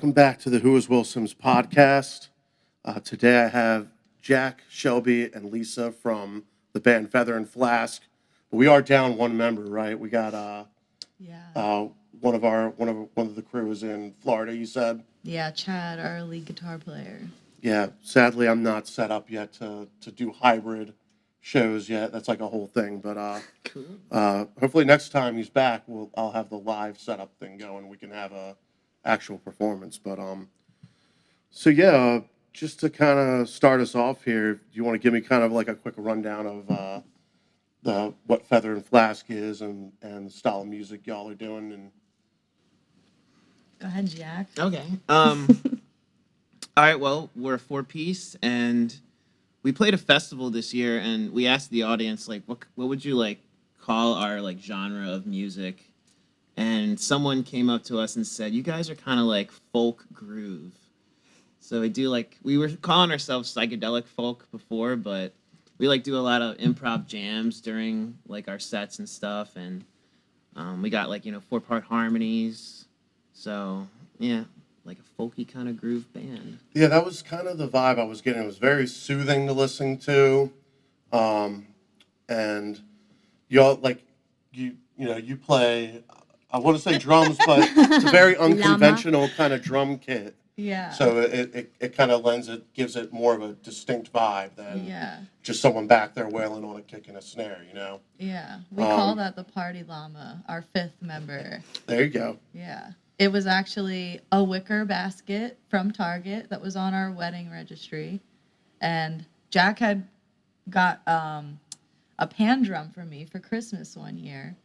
welcome back to the Who is Will Sims podcast. Today I have Jack, Shelby, and Lisa from the band Feather and Flask. We are down one member, right? We got one of the crew is in Florida. You said? Yeah, Chad, our lead guitar player. Yeah. Sadly, I'm not set up yet to do hybrid shows yet. That's like a whole thing. But Cool. hopefully next time he's back, I'll have the live setup thing going. We can have a actual performance. But so yeah, just to kind of start us off here, do you want to give me kind of like a quick rundown of the what Feather and Flask is and the style of music y'all are doing? And Go ahead, Jack. Okay. All right. Well, we're a four-piece, and we played a festival this year, and we asked the audience, like, what would you like call our like genre of music? And someone came up to us and said, "You guys are kind of like folk groove." So we were calling ourselves psychedelic folk before, but we like do a lot of improv jams during like our sets and stuff, and we got like 4-part harmonies. So yeah, like a folky kind of groove band. yeah, that was kind of the vibe I was getting. It was very soothing to listen to, and y'all like you play. I want to say drums, but it's a very unconventional kind of drum kit. Yeah. So it kind of gives it more of a distinct vibe than just someone back there wailing on a kick and a snare, Yeah. We call that the Party Llama, our fifth member. There you go. Yeah. It was actually a wicker basket from Target that was on our wedding registry. And Jack had got a pan drum for me for Christmas one year.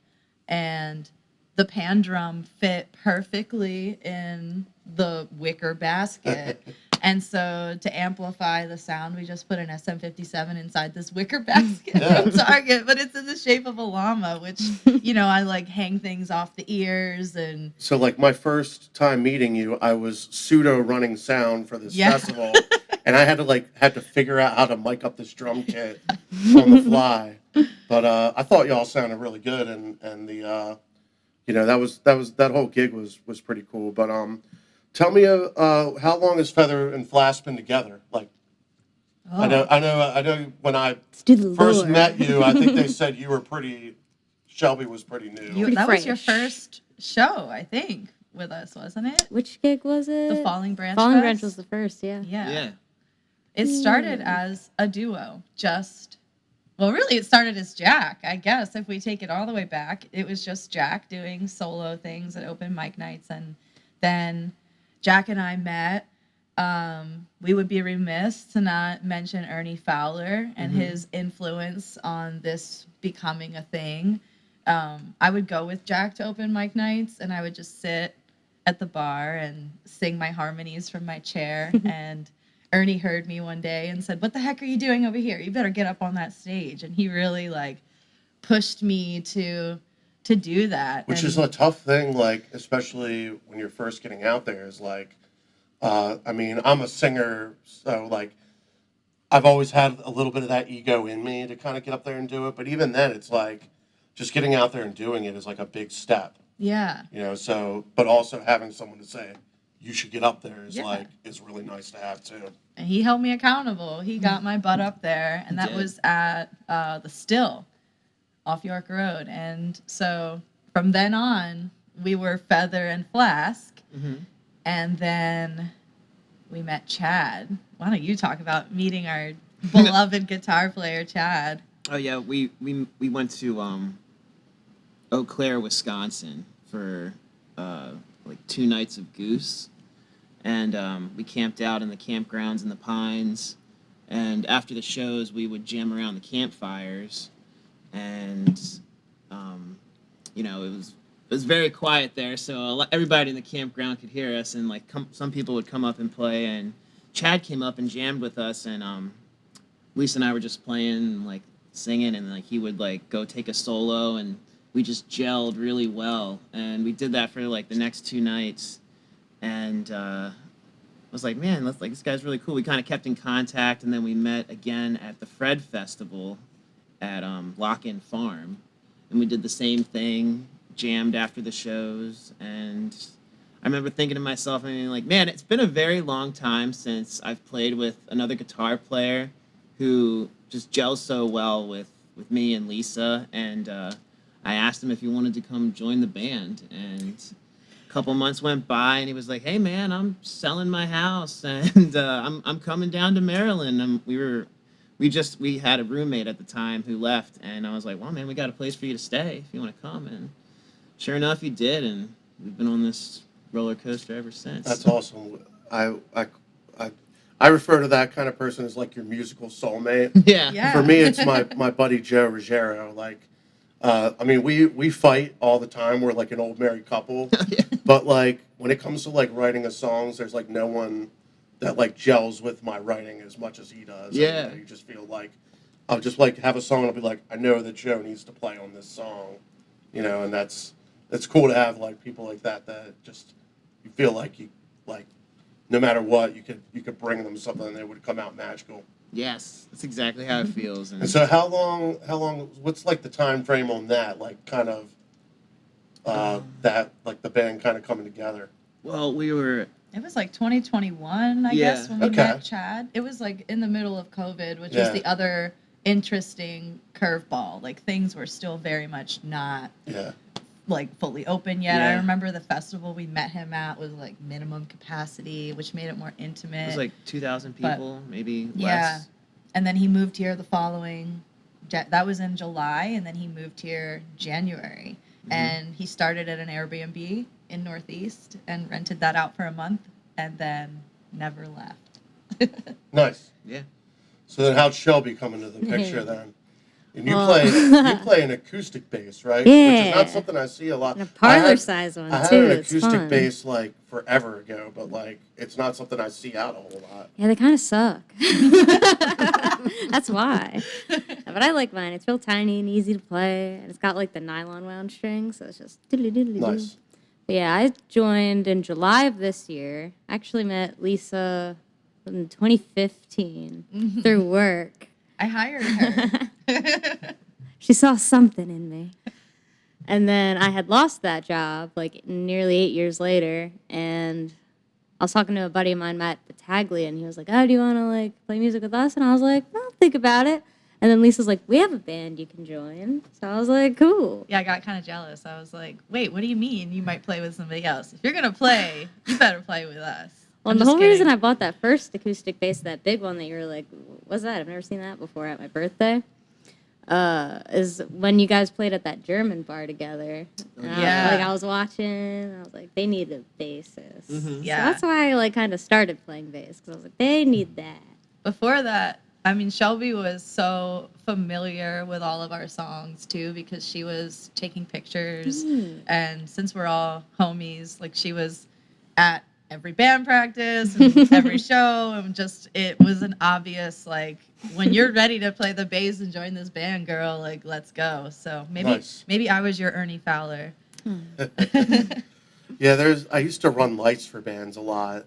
And the pan drum fit perfectly in the wicker basket. And so to amplify the sound, we just put an SM57 inside this wicker basket from Target, but it's in the shape of a llama, which, I like hang things off the ears. And so like my first time meeting you, I was pseudo running sound for this festival. And I had to figure out how to mic up this drum kit on the fly. But I thought y'all sounded really good, and the that whole gig was pretty cool. But tell me, how long has Feather and Flask been together? Like, I know. When I first met you, I think they said Shelby was pretty new. That was your first show, I think, with us, wasn't it? Which gig was it? The Falling Branch. Falling Branch was the first, yeah. Yeah. It started as a duo, really, it started as Jack, I guess. If we take it all the way back, it was just Jack doing solo things at open mic nights. And then Jack and I met. We would be remiss to not mention Ernie Fowler and his influence on this becoming a thing. I would go with Jack to open mic nights, and I would just sit at the bar and sing my harmonies from my chair. And Ernie heard me one day and said, "What the heck are you doing over here? You better get up on that stage." And he really pushed me to do that. Which is a tough thing, especially when you're first getting out there, is I'm a singer, so I've always had a little bit of that ego in me to kind of get up there and do it. But even then, it's just getting out there and doing it is a big step. Yeah. But also having someone to say, you should get up there is really nice to have too. And he held me accountable. He got my butt up there, and that was at the Still off York Road. And so from then on, we were Feather and Flask. Mm-hmm. And then we met Chad. Why don't you talk about meeting our beloved guitar player, Chad? Oh yeah, we went to Eau Claire, Wisconsin for 2 nights of Goose. And we camped out in the campgrounds in the pines. And after the shows, we would jam around the campfires. And, it was very quiet there. So everybody in the campground could hear us. And, some people would come up and play. And Chad came up and jammed with us. And Lisa and I were just playing, singing. And, he would, go take a solo. And we just gelled really well. And we did that for, the next 2 nights. And I was like, man, this guy's really cool. We kind of kept in contact, and then we met again at the Fred Festival at Lock-In Farm. And we did the same thing, jammed after the shows. And I remember thinking to myself, I mean, like, man, it's been a very long time since I've played with another guitar player who just gels so well with me and Lisa. And I asked him if he wanted to come join the band. And a couple months went by, and he was like, "Hey, man, I'm selling my house, and I'm coming down to Maryland." And we had a roommate at the time who left, and I was like, "Well, man, we got a place for you to stay if you want to come." And sure enough, he did, and we've been on this roller coaster ever since. That's awesome. I refer to that kind of person as like your musical soulmate. Yeah. Yeah. For me, it's my buddy Joe Ruggiero. Like, I mean, we fight all the time. We're like an old married couple. Yeah. But like when it comes to like writing of songs, there's like no one that like gels with my writing as much as he does. Yeah. And, you just feel like I'll just like have a song and I'll be like, I know that Joe needs to play on this song, and that's cool to have like people like that just you feel like you like no matter what you could bring them something and they would come out magical. Yes, that's exactly how it feels. And so how long what's like the time frame on that, like kind of that like the band kind of coming together? Well, It was like 2021, I Yeah. guess, when we Okay. met Chad. It was like in the middle of COVID, which was Yeah. the other interesting curveball. Like things were still very much not Yeah. like fully open yet. Yeah. I remember the festival we met him at was like minimum capacity, which made it more intimate. it was like 2,000 But- people, maybe yeah. less. And then he moved here the following. That was in July, and then he moved here January. Mhm. And he started at an Airbnb in Northeast and rented that out for a month, and then never left. Nice. Yeah. So then how'd Shelby come into the picture then? And you Well- play an acoustic bass, right? Which is not Yeah. something I see a lot. And a I parlor had- size one I had too. an It's acoustic fun. bass like forever ago, but like it's not something I see out a whole lot. Yeah, they kind of suck. That's why. But I like mine. It's real tiny and easy to play, and it's got like the nylon wound strings, so it's just doodly doodly doo. Nice. But yeah, I joined in July of this year. I actually met Lisa in 2015 through work. I hired her. She saw something in me. And then I had lost that job like nearly 8 years later, and I was talking to a buddy of mine, Matt Battaglia, and he was like, "Oh, do you want to like play music with us?" And I was like, "I'll think about it." And then Lisa's like, "We have a band you can join." So I was like, "Cool." Yeah, I got kind of jealous. I was like, wait, what do you mean you might play with somebody else? If you're going to play, you better play with us. Well, I'm and the just whole reason kidding. I bought that first acoustic bass, that big one that you were like, "What's that? I've never seen that before," at my birthday, is when you guys played at that German bar together. And Yeah. I was watching, and I was like, they need a bassist. Mhm. So Yeah. that's why I like kind of started playing bass, because I was like, they need that. Before that, I mean, Shelby was so familiar with all of our songs too because she was taking pictures. And since we're all homies, like she was at every band practice and every show, and just it was an obvious like when you're ready to play the bass and join this band, girl, like let's go. So Nice. maybe I was your Ernie Fowler. Yeah, I used to run lights for bands a lot.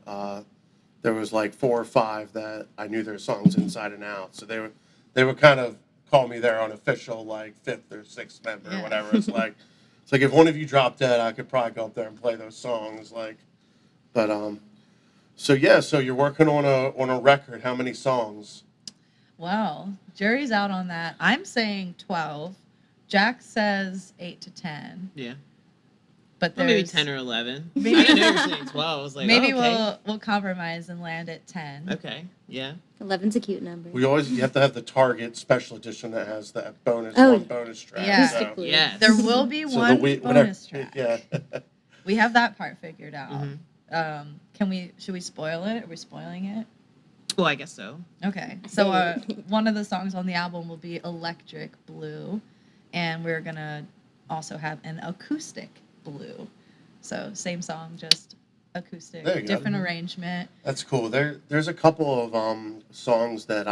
There was like 4 or 5 that I knew their songs inside and out. So they would kind of call me their unofficial like 5th or 6th member or Yeah. whatever. It's like if one of you dropped dead, I could probably go up there and play those songs. So you're working on a record. How many songs? Well, jury's out on that. I'm saying 12. Jack says 8 to 10. Yeah. But Well, there's maybe 10 or 11. Maybe- I didn't know you were saying 12. I was like, maybe oh, okay. we'll compromise and land at 10. Okay. Yeah. 11's a cute number. You have to have the Target special edition that has that Oh, one bonus track. Yeah. So, Acoustically. Yes. There will be so one whatever- bonus track. Yeah. We have that part figured out. Mhm. Should we spoil it? Are we spoiling it? Well, I guess so. Okay. So one of the songs on the album will be Electric Blue, and we're going to also have an acoustic blue. So same song, just acoustic, There you go. different arrangement. That's cool. There's a couple of songs that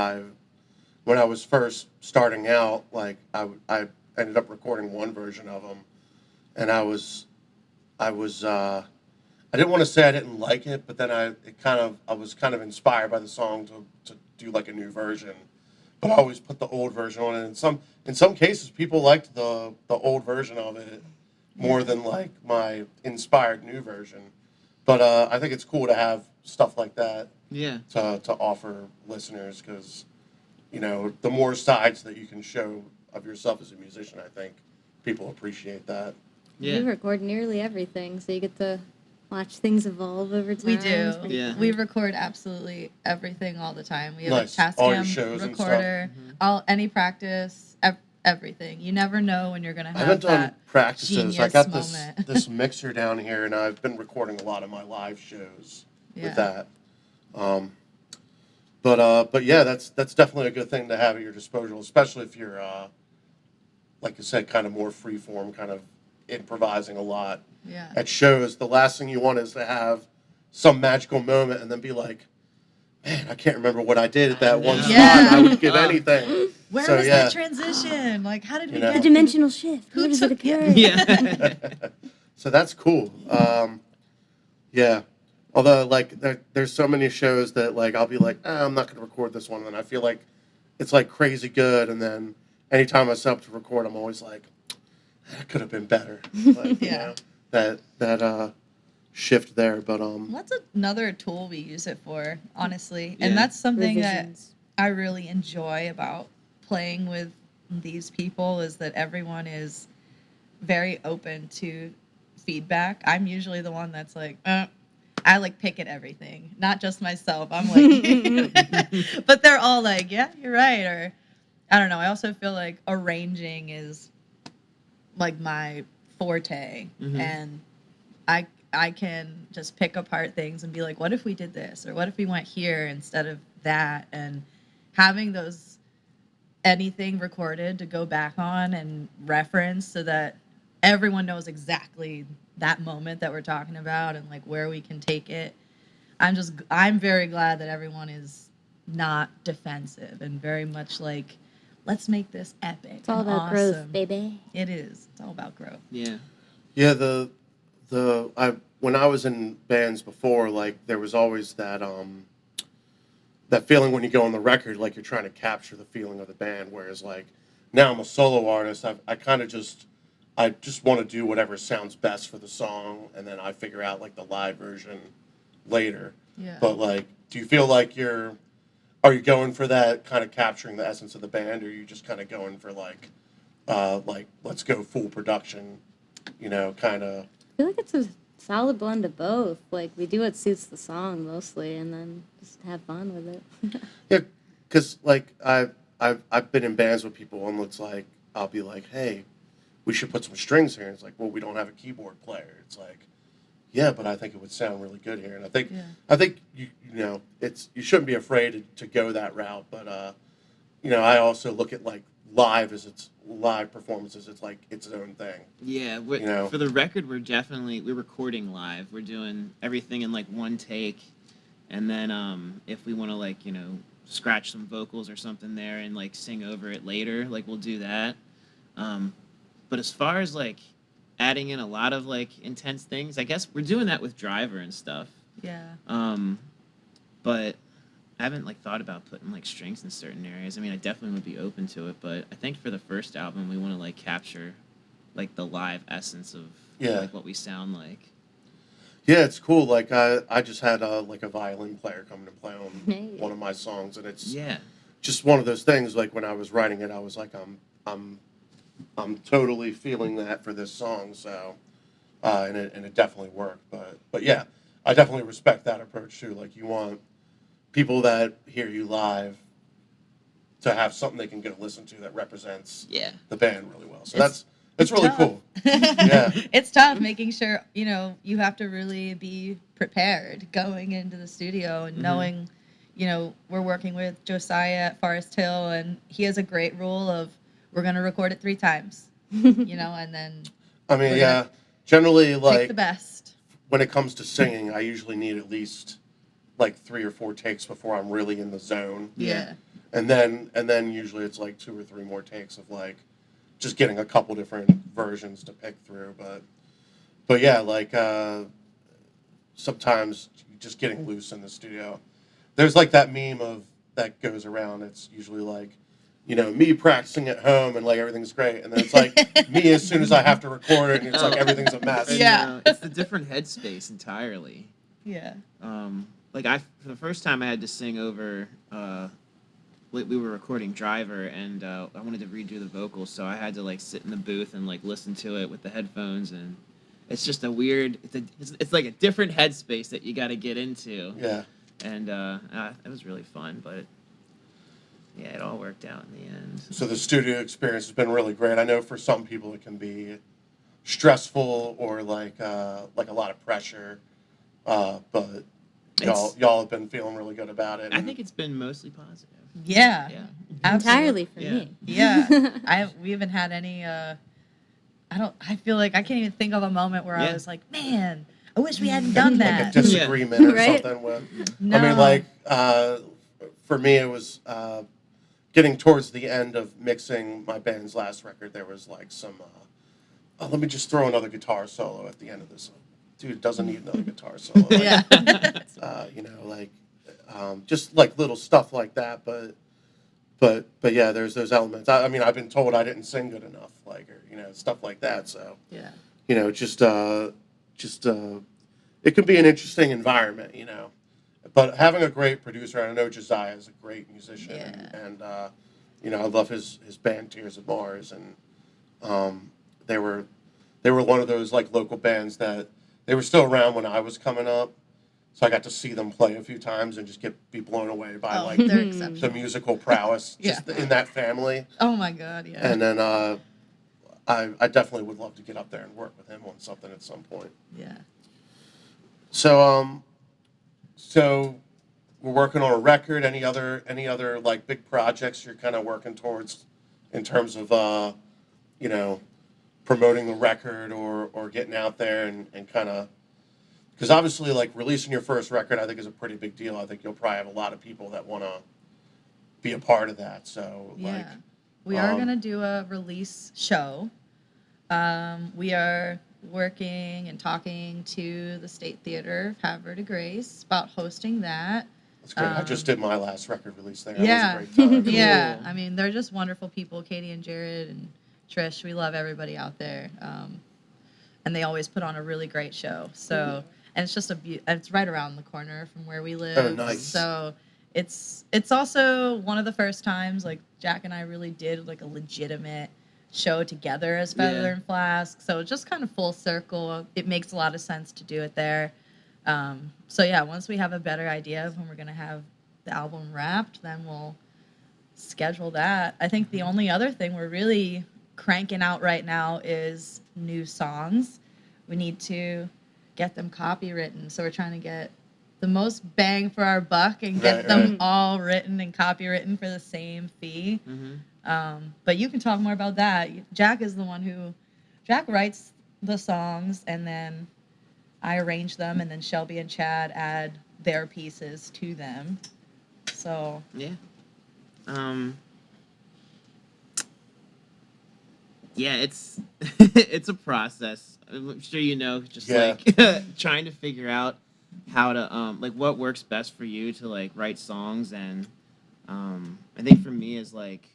when I was first starting out, like I ended up recording one version of them, and I didn't want to say I didn't like it, but then I was kind of inspired by the song to do like a new version, but I always put the old version on it. And in some cases, people liked the old version of it more than like my inspired new version. But I think it's cool to have stuff like that Yeah. to offer listeners because, the more sides that you can show of yourself as a musician, I think people appreciate that. Yeah. We record nearly everything, so you get to watch things evolve over time. We do. It's pretty Yeah. fun. We record absolutely everything all the time. We have Nice. a Tascam All your shows and stuff. recorder, any practice, everything. You never know when you're gonna I have haven't done that practices. I genius got moment. this mixer down here, and I've been recording a lot of my live shows with that. But yeah, that's definitely a good thing to have at your disposal, especially if you're, like I said, kind of more freeform, kind of improvising a lot Yeah. at shows. The last thing you want is to have some magical moment and then be like, man, I can't remember what I did at that one spot. Yeah. I would give anything. Where So, was yeah. that transition? Like, how did we know. The get dimensional shift. Who Who does it took- occur? Yeah. So that's cool. Yeah. Although, like, there's so many shows that, like, I'll be like, I'm not going to record this one. And then I feel like it's, like, crazy good. And then anytime I set up to record, I'm always like, that could have been better. Like, Yeah. that shift there. But, What's another tool we use it for, honestly? Yeah. And that's something Revisions. that I really enjoy about playing with these people is that everyone is very open to feedback. I'm usually the one that's like, I like pick at everything, not just myself. I'm like, but they're all like, yeah, you're right. Or I don't know. I also feel like arranging is like my forte, and I can just pick apart things and be like, what if we did this, or what if we went here instead of that, and having those anything recorded to go back on and reference so that everyone knows exactly that moment that we're talking about and like where we can take it. I'm very glad that everyone is not defensive and very much like, let's make this epic. It's all and about awesome. growth, baby. It is. It's all about growth. Yeah. yeah, when I was in bands before, like, there was always that feeling when you go on the record, like you're trying to capture the feeling of the band. Whereas, like, now I'm a solo artist, I kind of just want to do whatever sounds best for the song, and then I figure out, like, the live version later. Yeah. But, like, do you feel like are you going for that kind of capturing the essence of the band, or are you just kind of going for, like, let's go full production, kind of? I feel like it's a solid blend of both. Like, we do what suits the song mostly, and then just have fun with it. Yeah, because, like, I've been in bands with people, and it's like, I'll be like, hey, we should put some strings here. And it's like, well, we don't have a keyboard player. It's like, yeah, but I think it would sound really good here. And I think you shouldn't be afraid to go that route. But I also look at, like, live performances. It's like its own thing. Yeah. For the record, we're recording live. We're doing everything in like one take, and then if we want to, like, scratch some vocals or something there and like sing over it later, like, we'll do that. But as far as like adding in a lot of like intense things, I guess we're doing that with Driver and stuff. Yeah. But I haven't like thought about putting like strings in certain areas. I mean, I definitely would be open to it, but I think for the first album we want to like capture like the live essence of like what we sound like. Yeah, it's cool. Like, I just had like a violin player come and play on one of my songs, and it's just one of those things. Like, when I was writing it, I was like, I'm totally feeling that for this song. So, and it definitely worked. But yeah, I definitely respect that approach too. Like, you want people that hear you live to have something they can go listen to that represents the band really well. So it's really tough. cool. Yeah. It's tough making sure, you have to really be prepared going into the studio and knowing, we're working with Josiah at Forest Hill, and he has a great rule of, we're going to record it 3 times, and then I mean, generally, pick like, the best. when it comes to singing, I usually need at least like 3 or 4 takes before I'm really in the zone. Yeah. And then usually it's like 2 or 3 more takes of like just getting a couple different versions to pick through. But yeah, like sometimes just getting loose in the studio. There's like that meme that goes around. It's usually like, me practicing at home and like everything's great, and then it's like me as soon as I have to record it, and it's like everything's a mess. Yeah. It's a different headspace entirely. Yeah. For the first time I had to sing over. We were recording Driver, and I wanted to redo the vocals, so I had to like sit in the booth and like listen to it with the headphones, and it's just a weird. It's like a different headspace that you got to get into. Yeah. And it was really fun, but yeah, it all worked out in the end. So the studio experience has been really great. I know for some people it can be stressful or like a lot of pressure, but y'all have been feeling really good about it. I think it's been mostly positive. Yeah. Yeah. Entirely for Yeah. me. Yeah. We haven't had any I feel like I can't even think of a moment where I Yeah. was like, man, I wish we hadn't done like a that. disagreement or Right? something with. No. I mean, like for me, it was getting towards the end of mixing my band's last record. There was like some. Let me just throw another guitar solo at the end of this. Dude doesn't need another guitar solo. Yeah. Just like little stuff like that. But yeah, there's those elements. I mean, I've been told I didn't sing good enough, like, or stuff like that. So Yeah. it can be an interesting environment, But having a great producer, and I know Josiah is a great musician, and I love his band Tears of Mars, and they were one of those like local bands that they were still around when I was coming up, so I got to see them play a few times and just be blown away by like they're the exceptional. musical prowess just in that family. Oh my God, yeah. And then I definitely would love to get up there and work with him on something at some point. Yeah. So we're working on a record. Any other like big projects you're kind of working towards in terms of promoting the record or getting out there and kind of, because obviously like releasing your first record I think is a pretty big deal. I think you'll probably have a lot of people that want to be a part of that. So Yeah. We are going to do a release show. We are working and talking to the State Theater of Havre de Grace about hosting that. That's great. I just did my last record release there. Yeah. It was a great time. Yeah. Cool. I mean, they're just wonderful people, Katie and Jared and Trish. We love everybody out there. And they always put on a really great show. So, and it's just it's right around the corner from where we live. Oh, nice. So it's also one of the first times like Jack and I really did like a legitimate show together as Feather and Flask. So just kind of full circle. It makes a lot of sense to do it there. So yeah, once we have a better idea of when we're going to have the album wrapped, then we'll schedule that. I think the only other thing we're really cranking out right now is new songs. We need to get them copywritten. So we're trying to get the most bang for our buck and get them all written and copywritten for the same fee. Mm-hmm. But you can talk more about that. Jack is the one Jack writes the songs and then I arrange them and then Shelby and Chad add their pieces to them. So yeah. Yeah, it's it's a process. I'm sure just like trying to figure out how to like what works best for you to like write songs, and I think for me is like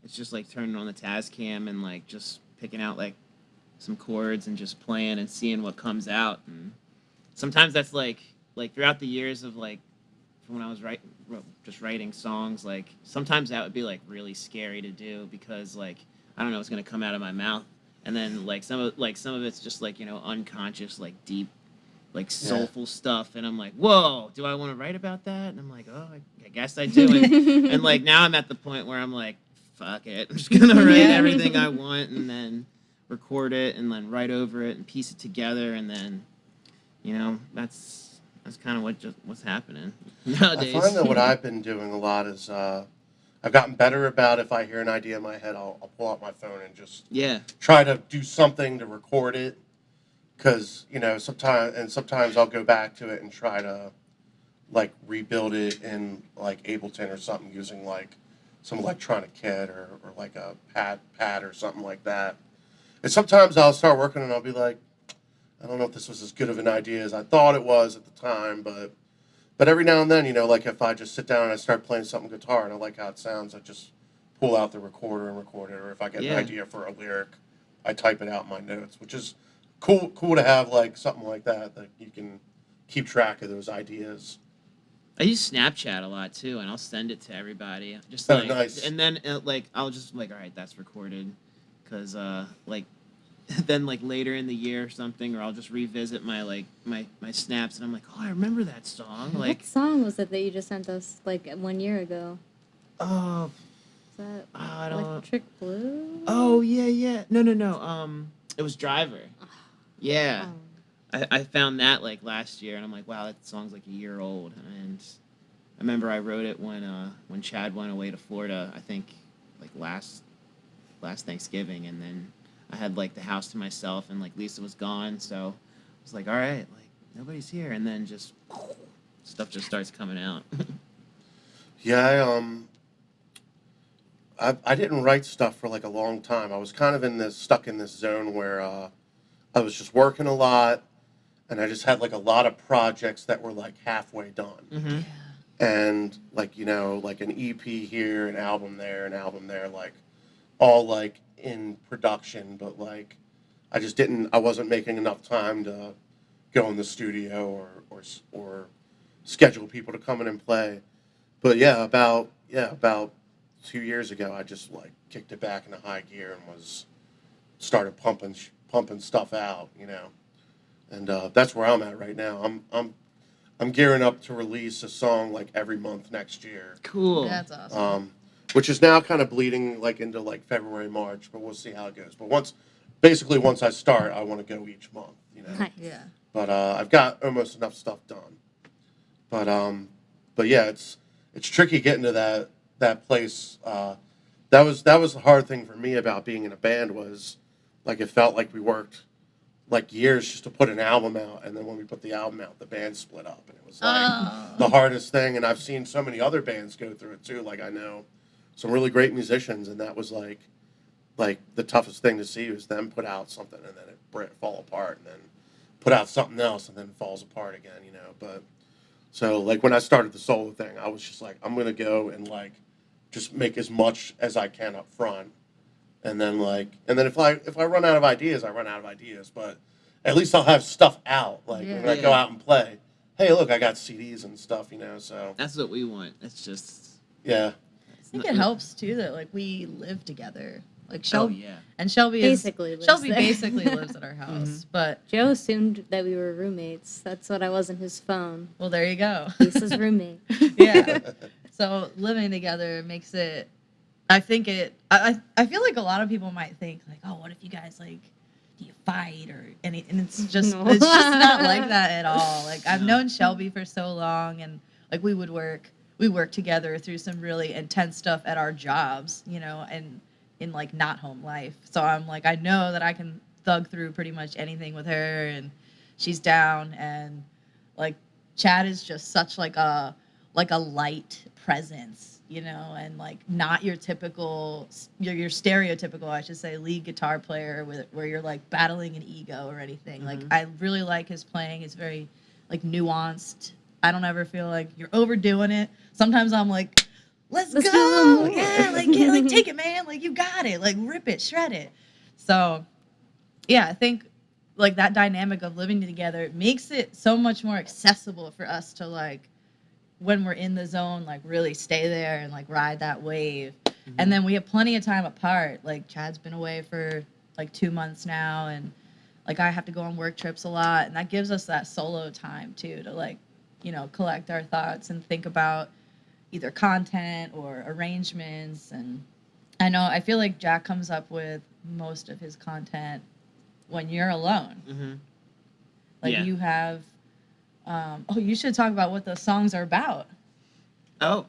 it's just like turning on the Tascam and like just picking out like some chords and just playing and seeing what comes out. And sometimes that's like throughout the years of like when I was writing songs, like sometimes that would be like really scary to do because like I don't know what's gonna come out of my mouth, and then like some of it's just like unconscious like deep like soulful stuff, and I'm like, whoa, do I want to write about that? And I'm like, oh, I guess I do, and like now I'm at the point where I'm like, fuck it, I'm just gonna write everything I want and then record it and then write over it and piece it together, and then that's kind of what's happening nowadays. I find that what I've been doing a lot is I've gotten better about if I hear an idea in my head, I'll pull out my phone and just try to do something to record it. Because, sometimes I'll go back to it and try to, like, rebuild it in, like, Ableton or something using, like, some electronic kit or like, a pad or something like that. And sometimes I'll start working and I'll be like, I don't know if this was as good of an idea as I thought it was at the time, but every now and then, like, if I just sit down and I start playing something guitar and I like how it sounds, I just pull out the recorder and record it. Or if I get an idea for a lyric, I type it out in my notes, which is cool to have like something like that you can keep track of those ideas. I use Snapchat a lot too, and I'll send it to everybody. Just Oh, like, nice. and then like I'll just like, all right, that's recorded, because like then like later in the year or something, or I'll just revisit my like my snaps, and I'm like, oh, I remember that song. Like, What song was it that you just sent us like 1 year ago? oh, Is that I don't. Electric Blue? Oh yeah. No. It was Driver. Yeah. Oh. I found that like last year, and I'm like, wow, that song's like a year old. And I remember I wrote it when Chad went away to Florida. I think like last Thanksgiving, and then I had like the house to myself, and like Lisa was gone, so I was like, all right, like nobody's here, and then just stuff just starts coming out. Yeah, I didn't write stuff for like a long time. I was kind of stuck in this zone where I was just working a lot, and I just had like a lot of projects that were like halfway done. Mm-hmm. And like, like an EP here, an album there, like all like in production, but like I wasn't making enough time to go in the studio or schedule people to come in and play. But about 2 years ago, I just like kicked it back into high gear and started pumping stuff out, and that's where I'm at right now. I'm gearing up to release a song like every month next year, Cool. That's awesome. which is now kind of bleeding like into like February, March, but we'll see how it goes. But once I start, I want to go each month, Nice. Yeah. But I've got almost enough stuff done. But yeah, it's tricky getting to that place. That was the hard thing for me about being in a band was like it felt like we worked like years just to put an album out, and then when we put the album out, the band split up, and it was like Oh. the hardest thing. And I've seen so many other bands go through it too. Like I know some really great musicians, and that was like the toughest thing to see was them put out something and then it fall apart, and then put out something else and then it falls apart again, But so like when I started the solo thing, I was just like, I'm gonna go and like just make as much as I can up front, and then if I run out of ideas, I run out of ideas, but at least I'll have stuff out. Like when I go Yeah. out and play, hey, look, I got CDs and stuff, So That's what we want. It's just. yeah, I think it helps too that like we live together. Like Oh Shelby yeah. and Shelby Basically lives Shelby there. basically lives at our house. But Joe assumed that we were roommates. That's what I was in his phone. well, there you go. Lisa's roommate. Yeah. So living together makes it. I think it. I feel like a lot of people might think like, oh, what if you guys like, do you fight or any? And it's just No. it's just not like that at all. Like I've known Shelby for so long, and like we work together through some really intense stuff at our jobs, and in like not home life. So I'm like, I know that I can thug through pretty much anything with her, and she's down. And like Chad is just such like a light presence, and like not your typical, your stereotypical, I should say, lead guitar player where you're like battling an ego or anything. Like I really like his playing. It's very like nuanced. I don't ever feel like you're overdoing it. Sometimes I'm like, let's Let's go. do it. Yeah, like take it, man. Like you got it. Like rip it, shred it. So yeah, I think like that dynamic of living together makes it so much more accessible for us to like when we're in the zone, like really stay there and like ride that wave. And then we have plenty of time apart. Like Chad's been away for like 2 months now, and like I have to go on work trips a lot, and that gives us that solo time too to like, collect our thoughts and think about either content or arrangements. And I feel like Jack comes up with most of his content when you're alone. Mm-hmm. Like Yeah. you have you should talk about what the songs are about. Oh.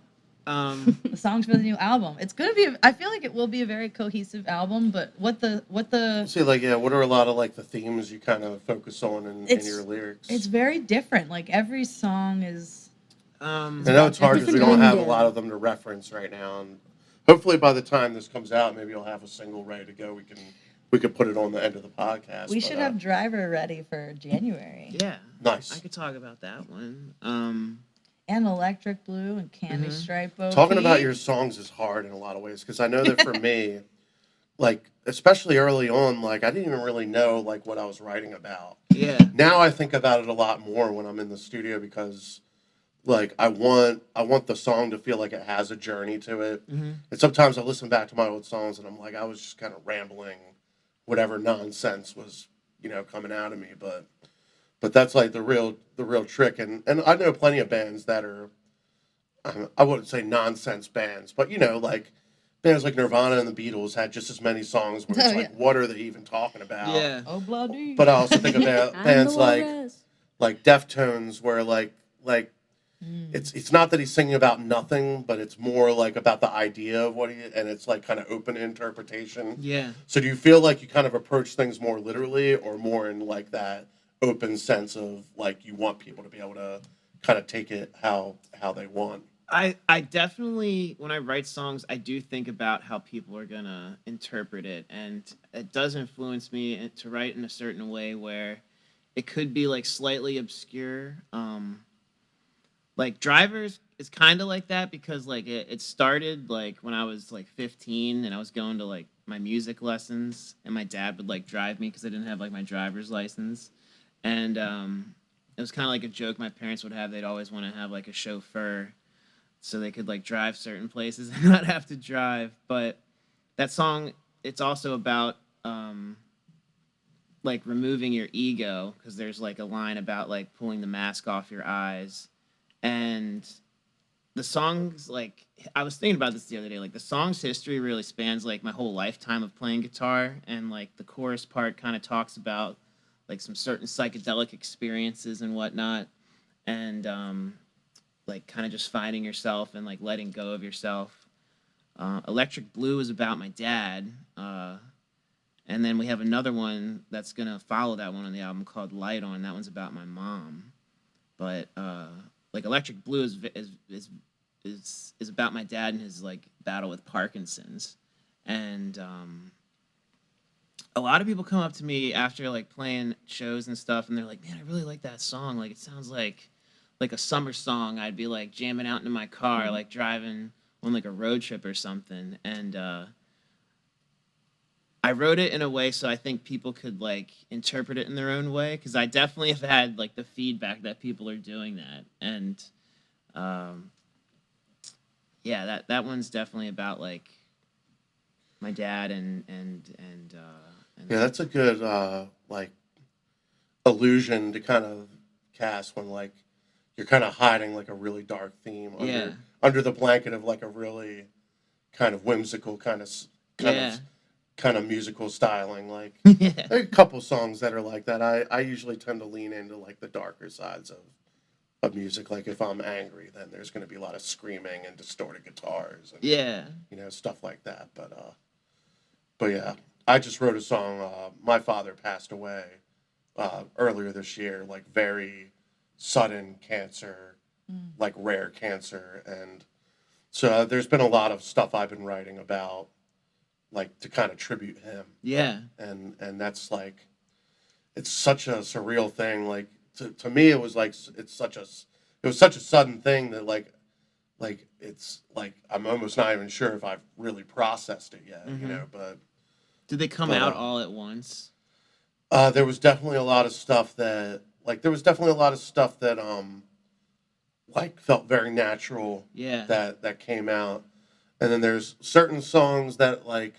The songs for the new album. It's gonna be. I feel like it will be a very cohesive album. But what the see, like what are a lot of like the themes you kind of focus on in It's- your lyrics? it's very different. Like every song is. I know it's hard because we Different don't have a window. lot of them to reference right now, and hopefully by the time this comes out, maybe you'll have a single ready to go. We could put it on the end of the podcast. We but, should have Driver ready for January. Yeah. nice. I could talk about that one. And Electric Blue and Candy Mhm. Stripe. OP. Talking about your songs is hard in a lot of ways because I know that for me, like especially early on, like I didn't even really know like what I was writing about. Yeah. Now I think about it a lot more when I'm in the studio because like I want the song to feel like it has a journey to it. Hmm. And sometimes I listen back to my old songs and I'm like I was just kind of rambling whatever nonsense was, coming out of me, but that's like the real trick. And I know plenty of bands that are I wouldn't say nonsense bands, but like bands like Nirvana and the Beatles had just as many songs where it's Oh, like, yeah. what are they even talking about? Yeah. Oh, bloody. But I also think about I'm the bands walrus. like Deftones, where like Mm. it's not that he's singing about nothing, but it's more like about the idea of what and it's like kind of open interpretation. Yeah. So do you feel like you kind of approach things more literally or more in like that open sense of like you want people to be able to kind of take it how they want? I definitely, when I write songs, I do think about how people are gonna interpret it, and it does influence me to write in a certain way where it could be like slightly obscure. Like Drivers is kind of like that because like it started like when I was like 15 and I was going to like my music lessons, and my dad would like drive me because I didn't have like my driver's license, and it was kind of like a joke my parents would have. They'd always want to have like a chauffeur so they could like drive certain places and not have to drive. But that song, it's also about like removing your ego, because there's like a line about like pulling the mask off your eyes. And the song's like, I was thinking about this the other day, like the song's history really spans like my whole lifetime of playing guitar, and like the chorus part kind of talks about like some certain psychedelic experiences and whatnot, and like kind of just finding yourself and like letting go of yourself. Electric Blue is about my dad, and then we have another one that's gonna follow that one on the album called Light On. That one's about my mom. But like Electric Blue is about my dad and his like battle with Parkinson's, and a lot of people come up to me after like playing shows and stuff, and they're like, "Man, I really like that song. Like, it sounds like a summer song. I'd be like jamming out into my car, like driving on like a road trip or something." And I wrote it in a way so I think people could like interpret it in their own way, because I definitely have had like the feedback that people are doing that, and um, yeah, that one's definitely about like my dad and Yeah, that's a good like illusion to kind of cast when like you're kind of hiding like a really dark theme yeah, under the blanket of like a really kind of whimsical kind yeah, of kind of musical styling. Like yeah, there are a couple songs that are like that. I usually tend to lean into like the darker sides of music. Like if I'm angry, then there's going to be a lot of screaming and distorted guitars and yeah, stuff like that. But yeah, I just wrote a song. My father passed away earlier this year, like very sudden cancer, Mm. like rare cancer, and so there's been a lot of stuff I've been writing about, like to kind of tribute him, yeah, and that's like it's such a surreal thing. Like to me, it was like it was such a sudden thing that like it's like I'm almost not even sure if I've really processed it yet, hmm. but. Did they come But out all at once? there was definitely a lot of stuff that like felt very natural Yeah, that came out, and then there's certain songs that like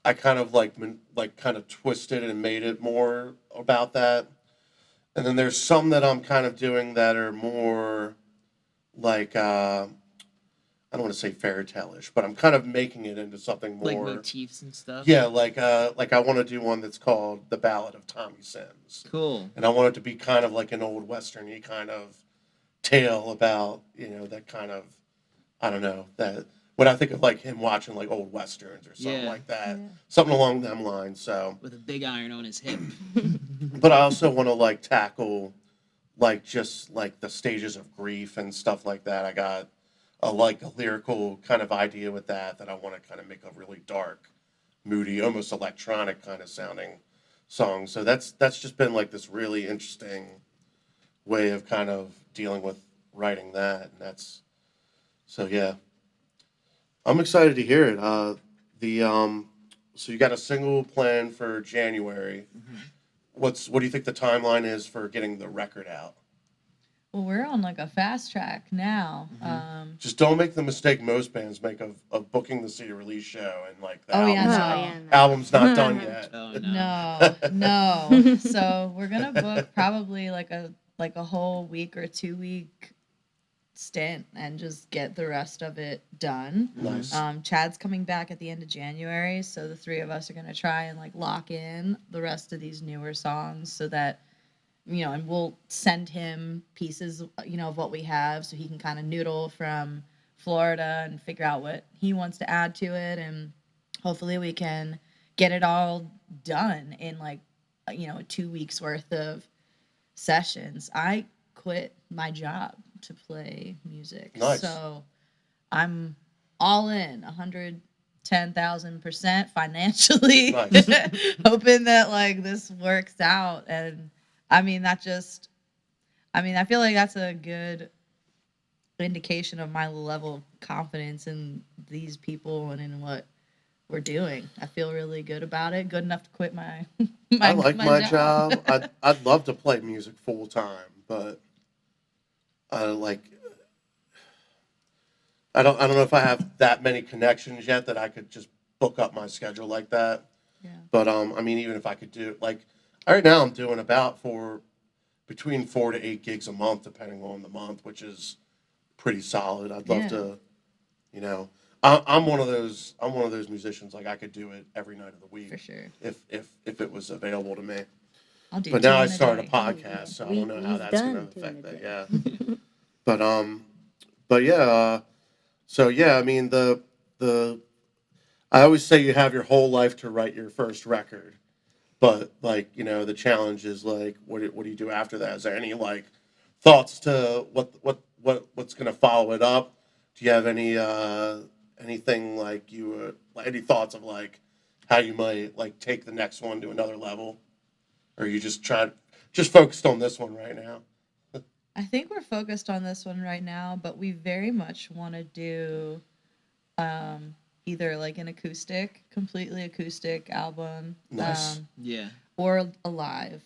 I kind of like kind of twisted and made it more about that, and then there's some that I'm kind of doing that are more like I don't want to say fairy tale-ish, but I'm kind of making it into something like more. motifs and stuff. Yeah, like I want to do one that's called The Ballad of Tommy Sims. Cool. And I want it to be kind of like an old western-y kind of tale about, that kind of, I don't know, that when I think of like him watching like old westerns or something Yeah. like that, Yeah. something along them lines. So, With a big iron on his hip. but I also want to like tackle like just like the stages of grief and stuff like that. I got a lyrical kind of idea with that I want to kind of make a really dark, moody, almost electronic kind of sounding song. So that's just been like this really interesting way of kind of dealing with writing that, and that's so yeah. I'm excited to hear it. So you got a single planned for January. Mhm. What do you think the timeline is for getting the record out? Well, we're on like a fast track now. Mhm. Just don't make the mistake most bands make of booking the CD release show and like the Oh, yeah, album's, no. Oh, yeah, no. album's not done yet. Oh no. No. So we're gonna book probably like a whole week or 2 week stint and just get the rest of it done. Nice. Chad's coming back at the end of January, so the three of us are gonna try and like lock in the rest of these newer songs so that and we'll send him pieces, of what we have so he can kind of noodle from Florida and figure out what he wants to add to it, and hopefully we can get it all done in like 2 weeks worth of sessions. I quit my job to play music. Nice. So I'm all in 110,000% financially. Nice. Hoping that like this works out. And I feel like that's a good indication of my level of confidence in these people and in what we're doing. I feel really good about it. Good enough to quit my I like my job. I'd love to play music full time, but I don't know if I have that many connections yet that I could just book up my schedule like that. Yeah. But even if I could do like right now, I'm doing about between 4 to 8 gigs a month, depending on the month, which is pretty solid. I'd love Yeah. to, I'm one of those musicians, like I could do it every night of the week For sure. if it was available to me. I'll do But two now I in a started a day. podcast, so I don't know how We've that's going done to 2 in affect a that. day. Yeah. But yeah. So yeah, I mean the I always say you have your whole life to write your first record, but like the challenge is like what do you do after that? Is there any like thoughts to what's going to follow it up? Do you have anything like any thoughts of like how you might like take the next one to another level, or are you just focused on this one right now? I think we're focused on this one right now, but we very much want to do either like an completely acoustic album, Nice. Yeah. or a live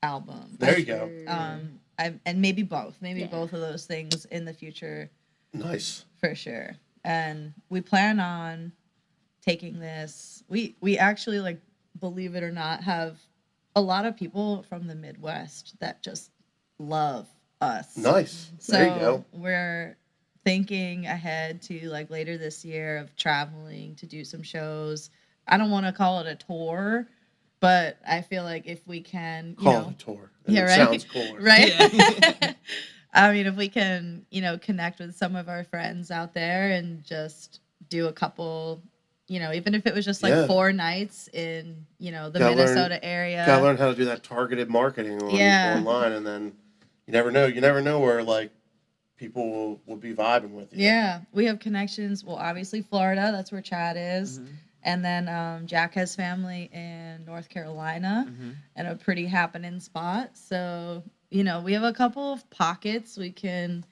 album. There you go. And maybe both, Yeah. both of those things in the future Nice. for sure. And we plan on taking this. We actually, like, believe it or not, have a lot of people from the Midwest that just love us. Nice. So There you go. we're thinking ahead to like later this year of traveling to do some shows. I don't want to call it a tour, but I feel like if we can, Call it a tour. And Yeah, it right. sounds cooler. right? Yeah. I mean, if we can, connect with some of our friends out there and just do a couple, even if it was just like Yeah. 4 nights in, the Gotta learn- Minnesota area. Gotta learn how to do that targeted marketing online, and then you never know where like people will be vibing with you. Yeah, we have connections. Well, obviously Florida, that's where Chad is. Mhm. And then Jack has family in North Carolina Mhm. and a pretty happening spot. So, we have a couple of pockets we can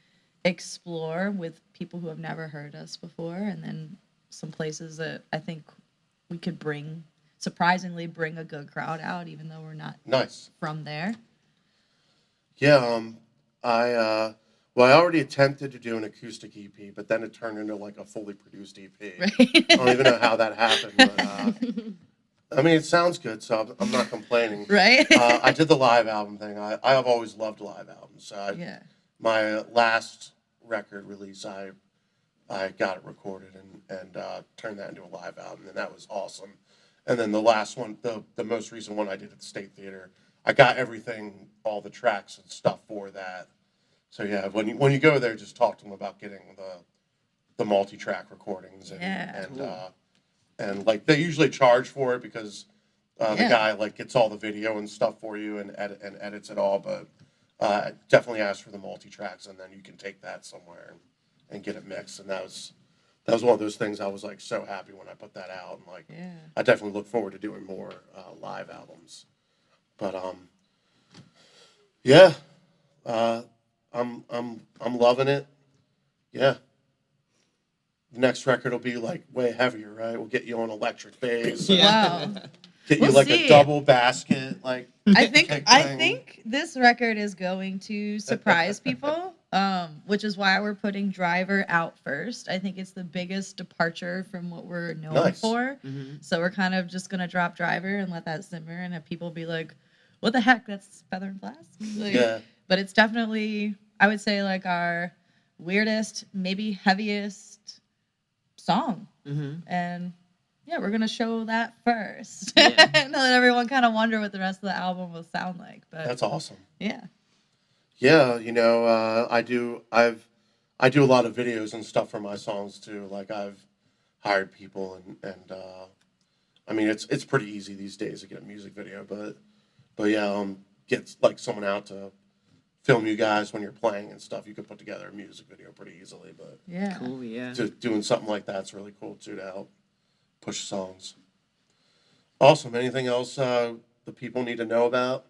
explore with people who have never heard us before. And then some places that I think we could surprisingly bring a good crowd out, even though we're not Nice. from there. Yeah. I already attempted to do an acoustic EP, but then it turned into like a fully produced EP. Right? I don't even know how that happened, but I mean, it sounds good, so I'm not complaining. Right? I did the live album thing. I have always loved live albums. So Yeah. my last record release, I got it recorded and turned that into a live album, and that was awesome. And then the last one, the most recent one I did at the State Theater, I got everything, all the tracks and stuff for that. So yeah, when you go there, just talk to them about getting the multi-track recordings and like they usually charge for it because the guy like gets all the video and stuff for you and edits it all. But definitely ask for the multi-tracks, and then you can take that somewhere and get it mixed. And that was one of those things I was like so happy when I put that out, and like I definitely look forward to doing more live albums. But yeah, I'm loving it. Yeah. the next record will be like way heavier, right? We'll get you on electric bass. Wow. Get you We'll like see. a double basket, like I think kick I thing. think this record is going to surprise people, which is why we're putting Driver out first. I think it's the biggest departure from what we're known Nice. for. Mhm. So we're kind of just gonna drop Driver and let that simmer, and have people be like, "What the heck? That's Feather and Flask." Like, Yeah. But it's definitely, I would say, like our weirdest, maybe heaviest song, Mhm. and yeah, we're gonna show that first, Yeah. and let everyone kind of wonder what the rest of the album will sound like. But That's awesome. yeah, Yeah, you know, I do a lot of videos and stuff for my songs too. Like I've hired people and I mean it's pretty easy these days to get a music video, but yeah, get like someone out to film you guys when you're playing and stuff. You could put together a music video pretty easily, but yeah. Cool. Yeah. doing something like that's really cool too to help push songs. Awesome. Anything else the people need to know about?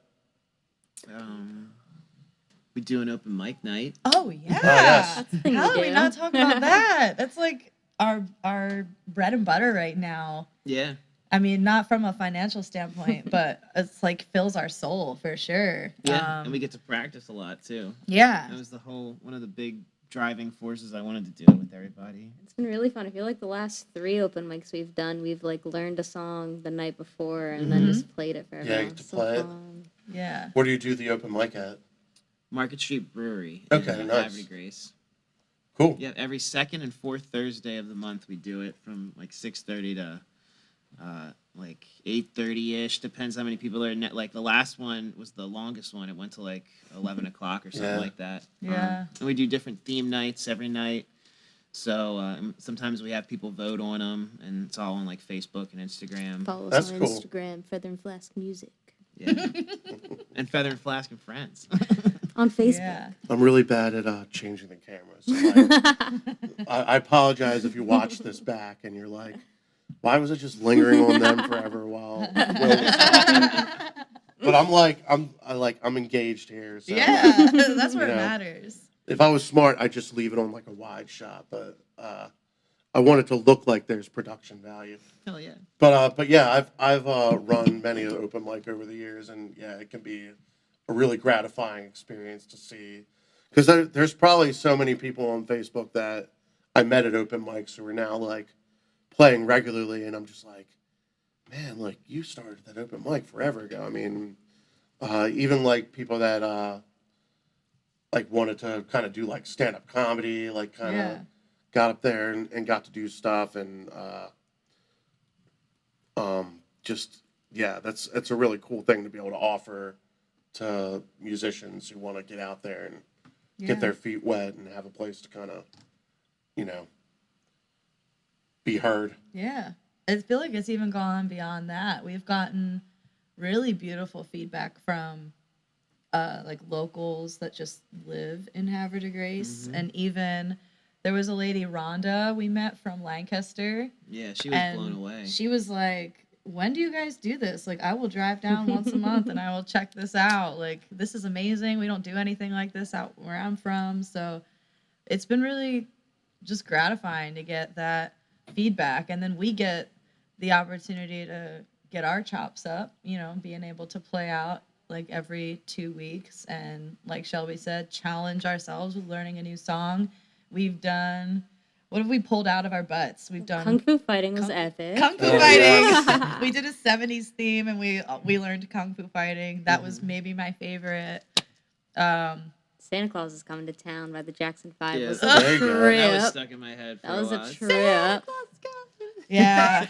We do an open mic night. Oh yeah. yes. That's the thing How to did we do. not talk about that? That's like our bread and butter right now. Yeah. I mean, not from a financial standpoint, but it's like fills our soul for sure. Yeah. And we get to practice a lot too. Yeah. That was one of the big driving forces I wanted to do it with everybody. It's been really fun. I feel like the last 3 open mics we've done, we've like learned a song the night before and then just played it for everyone. you get to It's so play it. fun. Yeah. Where do you do the open mic at? Market Street Brewery. Okay, in nice. Havre de Grace. Cool. Yeah, every second and fourth Thursday of the month we do it from like 6:30 to like 8:30ish. Depends how many people are in it. Like the last one was the longest one. It went to like 11 o'clock or something Yeah. like that. Yeah. And we do different theme nights every night. So sometimes we have people vote on them, and it's all on like Facebook and Instagram. Follow That's us on cool. Instagram, Feather and Flask Music. Yeah. And Feather and Flask and Friends. On Facebook. Yeah. I'm really bad at changing the cameras. So like, I apologize if you watch this back and you're like, why was it just lingering on them forever while Will was talking? But I'm engaged here. So Yeah. That's where You it know. matters. if I was smart, I'd just leave it on like a wide shot. But I want it to look like there's production value. Hell yeah. But yeah, I've run many an open mic over the years, and yeah, it can be a really gratifying experience to see, because there's probably so many people on Facebook that I met at open mics who are now like playing regularly, and I'm just like, man, like you started that open mic forever ago. I mean, even like people that like wanted to kind of do like stand up comedy, like kind of Yeah. got up there and got to do stuff, and just yeah, it's a really cool thing to be able to offer to musicians who want to get out there and Yeah. get their feet wet and have a place to kind of, you know, be heard. Yeah. I feel like it's even gone beyond that. We've gotten really beautiful feedback from like locals that just live in Havre de Grace. And even there was a lady, Rhonda, we met from Lancaster. Yeah, she was And blown away. she was like, when do you guys do this? Like, I will drive down once a month and I will check this out. Like, this is amazing. We don't do anything like this out where I'm from. So it's been really just gratifying to get that feedback. And then we get the opportunity to get our chops up, you know, being able to play out like every 2 weeks. And like Shelby said, challenge ourselves with learning a new song. We've done, what have we pulled out of our butts? We've done Kung Fu Fighting was Kung- epic. Kung Fu Oh, Fighting. yeah. We did a 70s theme and we learned Kung Fu Fighting. That was maybe my favorite. Santa Claus is coming to town by the Jackson 5 Yeah. was There a you go. trip. That was stuck in my head for That was a a while. trip. Yeah.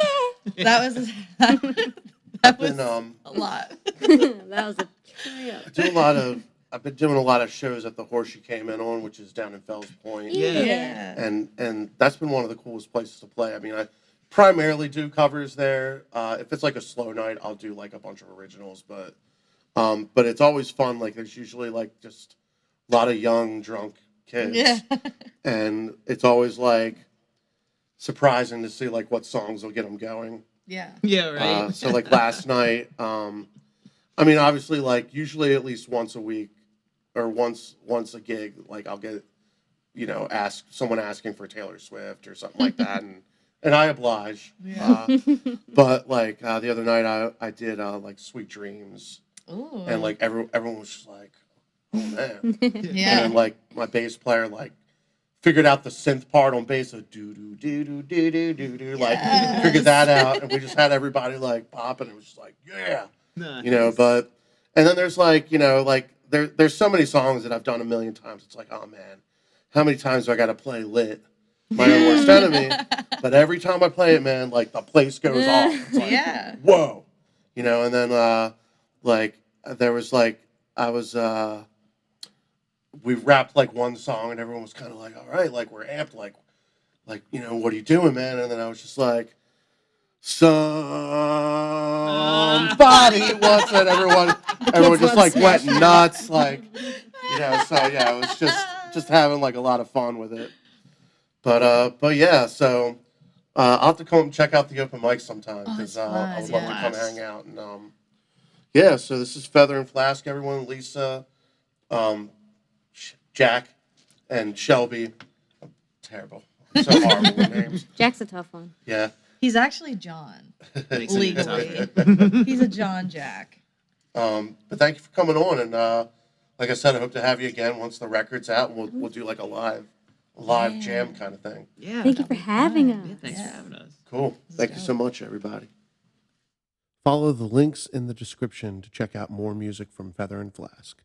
That was I've was been a lot. That was a trip. I've been doing a lot of shows at the Horse You Came In On, which is down in Fells Point. Yeah. And that's been one of the coolest places to play. I mean, I primarily do covers there. If it's like a slow night, I'll do like a bunch of originals, but it's always fun. Like there's usually like just a lot of young drunk kids, Yeah. and it's always like surprising to see like what songs will get them going. Yeah. Yeah, right. So like last night, I mean, obviously, like usually at least once a week or once a gig, like I'll get, someone asking for Taylor Swift or something like that, and I oblige. Yeah. But like the other night, I did like Sweet Dreams, Ooh. and like everyone was just like, oh man. Yeah. And like my bass player like figured out the synth part on bass, so do do do do do do do do, like Yes. figured that out, and we just had everybody like popping. It was just like, yeah, Nice. But and then there's like like there's so many songs that I've done a million times. It's like, oh man, how many times do I got to play Lit, my own worst enemy? But every time I play it, man, like the place goes off. It's like, Yeah. whoa, and then like there was like I was we rapped like one song and everyone was kind of like, all right, like we're amped, like what are you doing, man? And then I was just like, somebody wants it. Everyone just like went nuts, like so yeah, it was just having like a lot of fun with it. But yeah, so I'll have to come and check out the open mic sometime because I would love to come hang out. And yeah, so this is Feather and Flask, everyone. Lisa, Jack, and Shelby. I'm terrible. I'm so horrible with names. Jack's a tough one. Yeah. He's actually John. Makes it Legally. tougher. He's a John Jack. But thank you for coming on, and like I said, I hope to have you again once the record's out, and we'll do like a live jam kind of thing. Yeah. Thank you for having us. Yeah, thanks for having us. Cool. Thank you so much, everybody. Follow the links in the description to check out more music from Feather and Flask.